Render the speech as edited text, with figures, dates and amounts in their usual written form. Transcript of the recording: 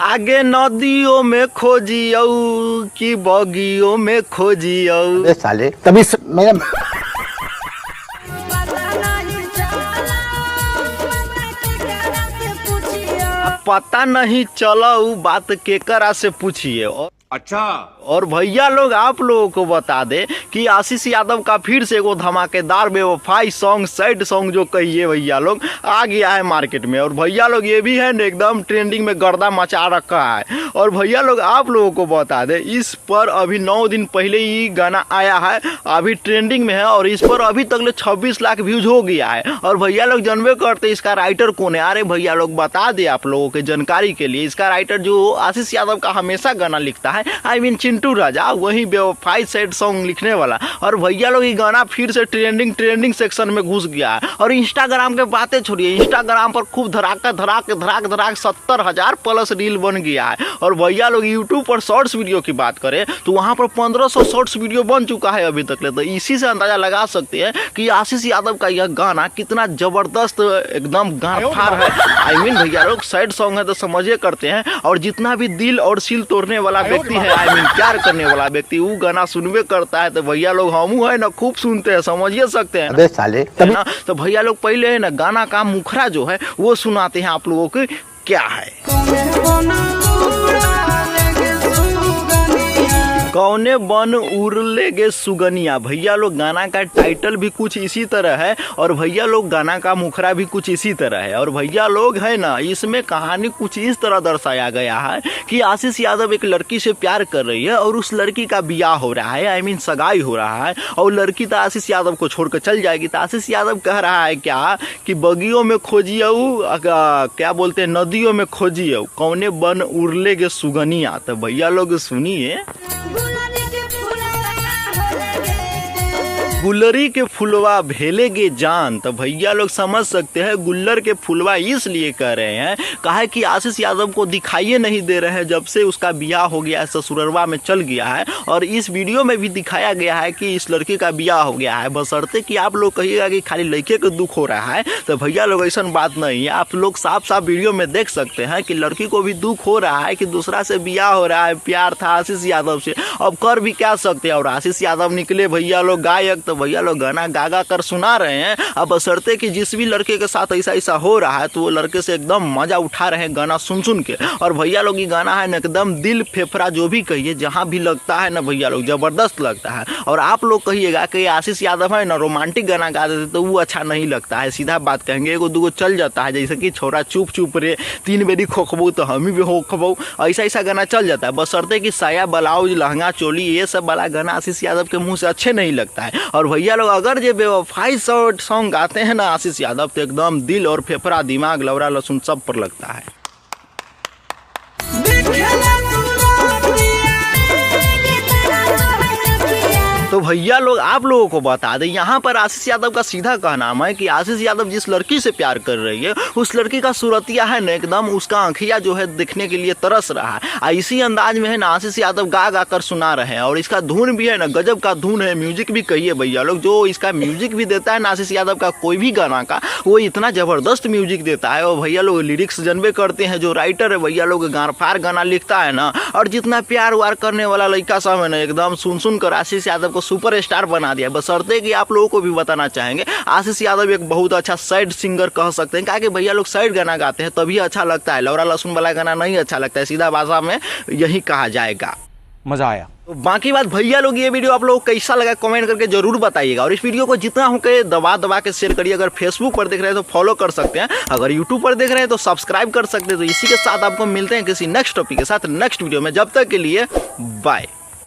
आगे नदियों में खोजियो कि बगियों में खोजियो। साले तभी मेरा पता नहीं चला उ बात केकरा से पूछिए। अच्छा। और भैया लोग आप लोगों को बता दे कि आशीष यादव का फिर से वो धमाकेदार बेवफाई सॉन्ग सैड सॉन्ग जो कहिए भैया लोग आ गया है मार्केट में। और भैया लोग ये भी है न एकदम ट्रेंडिंग में गर्दा मचा रखा है। और भैया लोग आप लोगों को बता दे इस पर अभी 9 दिन पहले ही गाना आया है, अभी ट्रेंडिंग में है और इस पर अभी तक 26 लाख व्यूज हो गया है। और भैया लोग जानबे करते इसका राइटर कौन है। अरे भैया लोग बता दे आप लोगों के जानकारी के लिए, इसका राइटर जो आशीष यादव का हमेशा गाना लिखता है आई मीन चिंटू राजा, वही बेवफाई सैड सॉन्ग लिखने वाला। और भैया लोग ये गाना फिर से ट्रेंडिंग सेक्शन में घुस गया है। और इंस्टाग्राम के बातें छोड़िए, इंस्टाग्राम पर खूब धड़ाक 70,000 प्लस रील बन गया है। और भैया लोग यूट्यूब पर शॉर्ट्स वीडियो की बात करें तो वहाँ पर 1500 शॉर्ट्स वीडियो बन चुका है अभी तक। तो इसी से अंदाजा लगा सकते हैं कि आशीष यादव का यह गाना कितना जबरदस्त एकदम गांफार है। आई मीन भैया लोग सैड सॉन्ग है तो समझे करते हैं। और जितना भी दिल और सील तोड़ने वाला व्यक्ति है, आई मीन प्यार करने वाला व्यक्ति, वो गाना सुनबे करता है। तो भैया लोग हमू है ना खूब सुनते हैं, समझिए सकते हैं अबे साले ना। तो भैया लोग पहले है ना गाना का मुखरा जो है वो सुनाते हैं आप लोगों को क्या है। कौने बन उड़ लेगे सुगनिया। भैया लोग गाना का टाइटल भी कुछ इसी तरह है और भैया लोग गाना का मुखरा भी कुछ इसी तरह है। और भैया लोग है ना इसमें कहानी कुछ इस तरह दर्शाया गया है कि आशीष यादव एक लड़की से प्यार कर रही है और उस लड़की का ब्याह हो रहा है, आई मीन सगाई हो रहा है। और लड़की तो आशीष यादव को छोड़कर चल जाएगी। तो आशीष यादव कह रहा है क्या कि बगियों में खोजियो, क्या बोलते हैं नदियों में खोजियो, कौने बन उड़ लेगे सुगनिया। तो भैया लोग सुनिए, गुल्लरी के फुलवा भेलेगे जान। तो भैया लोग समझ सकते हैं गुल्लर के फुलवा इसलिए कह रहे हैं कहा कि आशीष यादव को दिखाई नहीं दे रहे हैं जब से उसका ब्याह हो गया है, ससुरवा में चल गया है। और इस वीडियो में भी दिखाया गया है कि इस लड़के का ब्याह हो गया है। बशर्ते कि आप लोग कहिएगा कि खाली लड़के को दुख हो रहा है, तो भैया लोग ऐसा बात नहीं है। आप लोग साफ साफ वीडियो में देख सकते हैं कि लड़की को भी दुख हो रहा है कि दूसरा से ब्याह हो रहा है, प्यार था आशीष यादव से, अब कर भी क्या सकते हैं। और आशीष यादव निकले भैया लोग गायक, तो भैया लोग गाना गा कर सुना रहे हैं। अब बशर्ते कि जिस भी लड़के के साथ ऐसा हो रहा है तो वो लड़के से एकदम मजा उठा रहे हैं गाना सुन के। और भैया लोग ये गाना है ना एकदम दिल फेफड़ा जो भी कहिए जहाँ भी लगता है ना भैया लोग जबरदस्त लगता है। और आप लोग कहिएगा कि आशीष यादव है ना रोमांटिक गाना गा देते तो वो अच्छा नहीं लगता है, सीधा बात कहेंगे एगो दूगो चल जाता है, जैसे कि छोरा चुप चुप रे 3 बेरी खोखबो तो हम भी होखबो, ऐसा गाना चल जाता है। बशर्ते कि साया ब्लाउज लहंगा चोली ये सब वाला गाना आशीष यादव के मुंह से अच्छे नहीं लगता है। और भैया लोग अगर ये बेवफाई सॉन्ग गाते हैं ना आशीष यादव तो एकदम दिल और फेफड़ा दिमाग लौरा लहसुन सब पर लगता है। तो भैया लोग आप लोगों को बता दें यहाँ पर आशीष यादव का सीधा कहना है कि आशीष यादव जिस लड़की से प्यार कर रही है उस लड़की का सूरतिया है ना एकदम उसका आंखिया जो है दिखने के लिए तरस रहा है। इसी अंदाज में है ना आशीष यादव गा कर सुना रहे हैं। और इसका धुन भी है ना गजब का धुन है, म्यूजिक भी कहिए भैया लोग, जो इसका म्यूजिक भी देता है ना आशीष यादव का कोई भी गाना का वो इतना जबरदस्त म्यूजिक देता है। और भैया लोग लिरिक्स जनबे करते हैं, जो राइटर है भैया लोग गारफार गाना लिखता है ना। और जितना प्यार वार करने वाला लड़का सब है ना एकदम सुन कर आशीष यादव को सुपरस्टार बना दिया। बशर्ते कि आप लोगों को भी बताना चाहेंगे आशीष यादव एक बहुत अच्छा सैड सिंगर कह सकते हैं, क्या कि भैया लोग सैड गाना गाते हैं तभी अच्छा लगता है, लौरा लहसुन वाला गाना नहीं अच्छा लगता है, सीधा भाषा में यही कहा जाएगा। मजा आया। तो बाकी बात भैया लोग ये वीडियो आप लोगों को कैसा लगा कमेंट करके जरूर बताइएगा। और इस वीडियो को जितना हो के दबा के शेयर करिए। अगर फेसबुक पर देख रहे हैं तो फॉलो कर सकते हैं, अगर यूट्यूब पर देख रहे हैं तो सब्सक्राइब कर सकते हैं। तो इसी के साथ आपको मिलते हैं किसी नेक्स्ट टॉपिक के साथ नेक्स्ट वीडियो में, जब तक के लिए बाय।